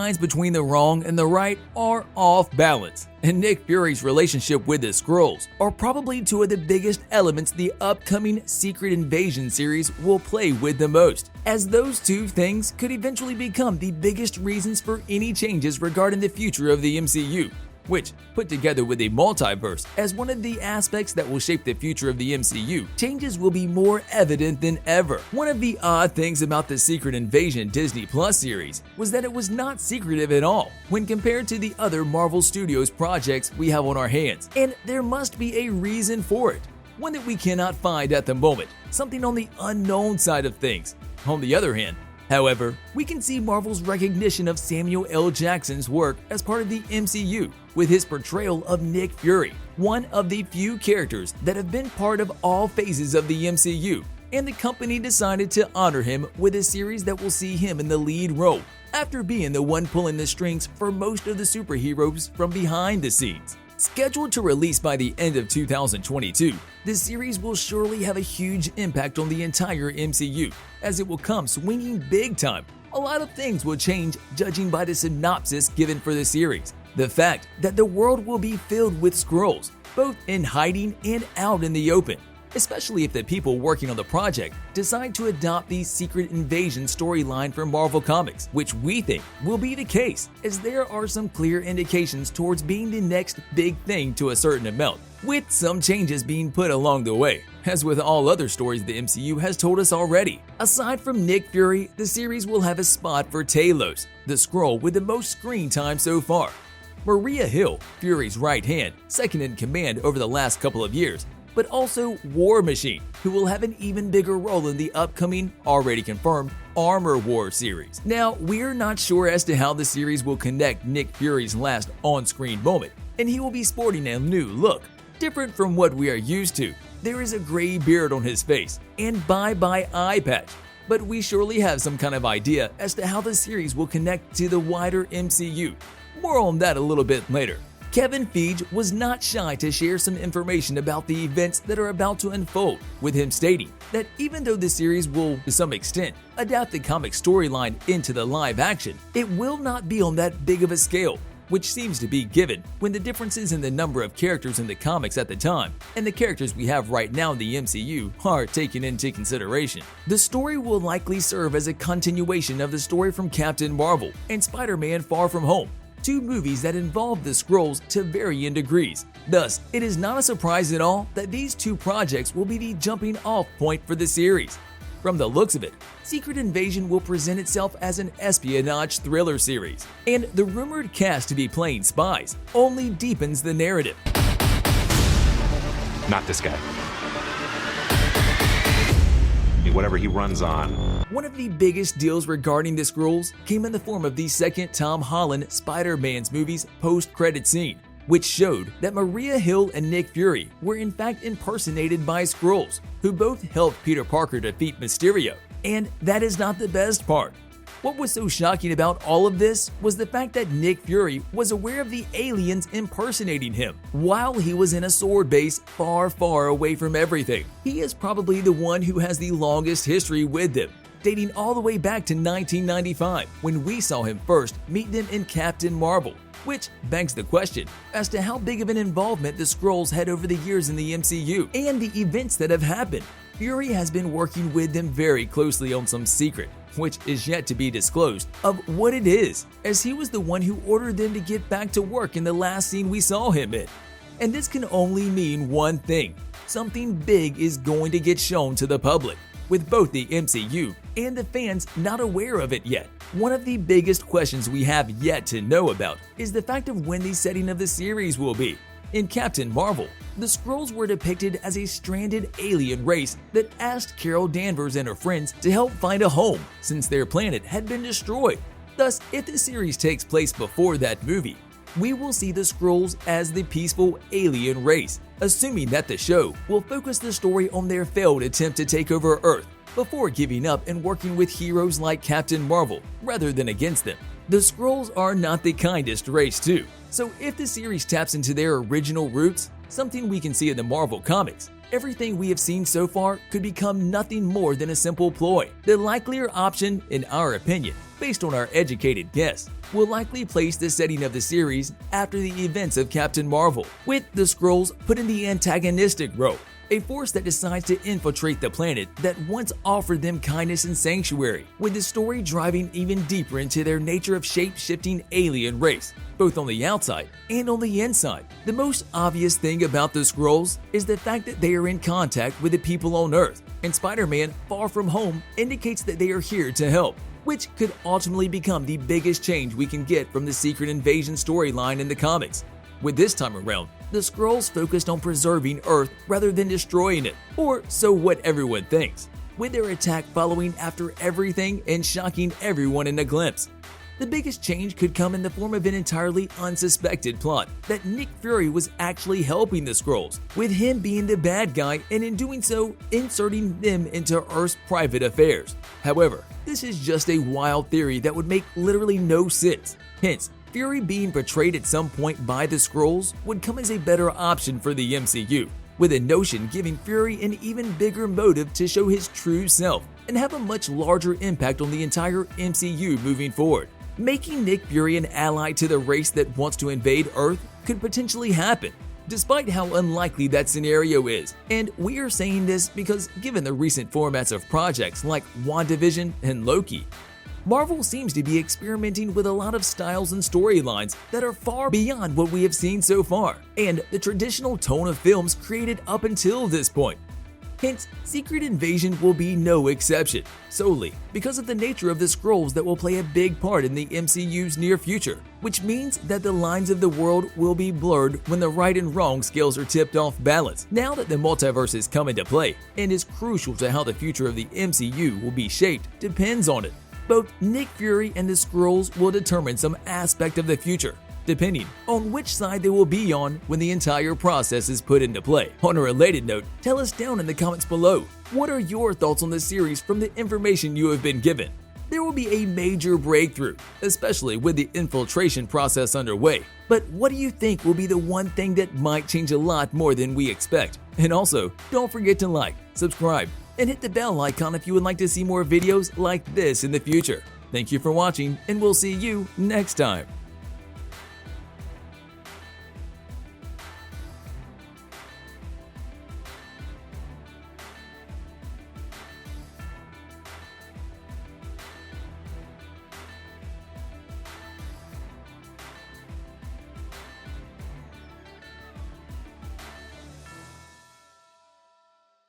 lines between the wrong and the right are off balance, and Nick Fury's relationship with the Skrulls are probably two of the biggest elements the upcoming Secret Invasion series will play with the most, as those two things could eventually become the biggest reasons for any changes regarding the future of the MCU. Which, put together with a multiverse as one of the aspects that will shape the future of the MCU, changes will be more evident than ever. One of the odd things about the Secret Invasion Disney Plus series was that it was not secretive at all when compared to the other Marvel Studios projects we have on our hands, and there must be a reason for it, one that we cannot find at the moment, something on the unknown side of things. On the other hand, however, we can see Marvel's recognition of Samuel L. Jackson's work as part of the MCU with his portrayal of Nick Fury, one of the few characters that have been part of all phases of the MCU, and the company decided to honor him with a series that will see him in the lead role, after being the one pulling the strings for most of the superheroes from behind the scenes. Scheduled to release by the end of 2022, the series will surely have a huge impact on the entire MCU, as it will come swinging big time. A lot of things will change judging by the synopsis given for the series. The fact that the world will be filled with Skrulls, both in hiding and out in the open, especially if the people working on the project decide to adopt the Secret Invasion storyline from Marvel Comics, which we think will be the case, as there are some clear indications towards being the next big thing to a certain amount, with some changes being put along the way. As with all other stories the MCU has told us already, aside from Nick Fury, the series will have a spot for Talos, the Skrull with the most screen time so far. Maria Hill, Fury's right hand, second in command over the last couple of years, but also War Machine, who will have an even bigger role in the upcoming, already confirmed, Armor War series. Now, we're not sure as to how the series will connect Nick Fury's last on-screen moment, and he will be sporting a new look, different from what we are used to. There is a gray beard on his face, and bye-bye eye patch, but we surely have some kind of idea as to how the series will connect to the wider MCU. More on that a little bit later. Kevin Feige was not shy to share some information about the events that are about to unfold, with him stating that even though the series will, to some extent, adapt the comic storyline into the live action, it will not be on that big of a scale, which seems to be given when the differences in the number of characters in the comics at the time and the characters we have right now in the MCU are taken into consideration. The story will likely serve as a continuation of the story from Captain Marvel and Spider-Man Far From Home, two movies that involve the Skrulls to varying degrees. Thus, it is not a surprise at all that these two projects will be the jumping off point for the series. From the looks of it, Secret Invasion will present itself as an espionage thriller series, and the rumored cast to be playing spies only deepens the narrative. Not this guy. Whatever he runs on. One of the biggest deals regarding the Skrulls came in the form of the second Tom Holland Spider-Man's movie's post-credit scene, which showed that Maria Hill and Nick Fury were in fact impersonated by Skrulls, who both helped Peter Parker defeat Mysterio. And that is not the best part. What was so shocking about all of this was the fact that Nick Fury was aware of the aliens impersonating him while he was in a sword base far, far away from everything. He is probably the one who has the longest history with them, dating all the way back to 1995 when we saw him first meet them in Captain Marvel, which begs the question as to how big of an involvement the Skrulls had over the years in the MCU and the events that have happened. Fury has been working with them very closely on some secret, which is yet to be disclosed, of what it is, as he was the one who ordered them to get back to work in the last scene we saw him in. And this can only mean one thing: something big is going to get shown to the public, with both the MCU and the fans not aware of it yet. One of the biggest questions we have yet to know about is the fact of when the setting of the series will be. In Captain Marvel, the Skrulls were depicted as a stranded alien race that asked Carol Danvers and her friends to help find a home since their planet had been destroyed. Thus, if the series takes place before that movie, we will see the Skrulls as the peaceful alien race, assuming that the show will focus the story on their failed attempt to take over Earth before giving up and working with heroes like Captain Marvel rather than against them. The Skrulls are not the kindest race too, so if the series taps into their original roots, something we can see in the Marvel comics, everything we have seen so far could become nothing more than a simple ploy. The likelier option, in our opinion, based on our educated guess, will likely place the setting of the series after the events of Captain Marvel, with the Skrulls put in the antagonistic role, a force that decides to infiltrate the planet that once offered them kindness and sanctuary, with the story driving even deeper into their nature of shape-shifting alien race, both on the outside and on the inside. The most obvious thing about the Skrulls is the fact that they are in contact with the people on Earth, and Spider-Man Far From Home indicates that they are here to help, which could ultimately become the biggest change we can get from the Secret Invasion storyline in the comics. With this time around, the Skrulls focused on preserving Earth rather than destroying it, or so what everyone thinks, with their attack following after everything and shocking everyone in a glimpse. The biggest change could come in the form of an entirely unsuspected plot that Nick Fury was actually helping the Skrulls, with him being the bad guy and in doing so, inserting them into Earth's private affairs. However, this is just a wild theory that would make literally no sense. Hence, Fury being portrayed at some point by the Skrulls would come as a better option for the MCU, with a notion giving Fury an even bigger motive to show his true self and have a much larger impact on the entire MCU moving forward. Making Nick Fury an ally to the race that wants to invade Earth could potentially happen, despite how unlikely that scenario is. And we are saying this because given the recent formats of projects like WandaVision and Loki, Marvel seems to be experimenting with a lot of styles and storylines that are far beyond what we have seen so far, and the traditional tone of films created up until this point. Hence, Secret Invasion will be no exception, solely because of the nature of the Skrulls that will play a big part in the MCU's near future, which means that the lines of the world will be blurred when the right and wrong scales are tipped off balance. Now that the multiverse has come into play and is crucial to how the future of the MCU will be shaped depends on it. Both Nick Fury and the Skrulls will determine some aspect of the future, depending on which side they will be on when the entire process is put into play. On a related note, tell us down in the comments below, what are your thoughts on the series from the information you have been given? There will be a major breakthrough, especially with the infiltration process underway. But what do you think will be the one thing that might change a lot more than we expect? And also, don't forget to like, subscribe, and hit the bell icon if you would like to see more videos like this in the future. Thank you for watching, and we'll see you next time.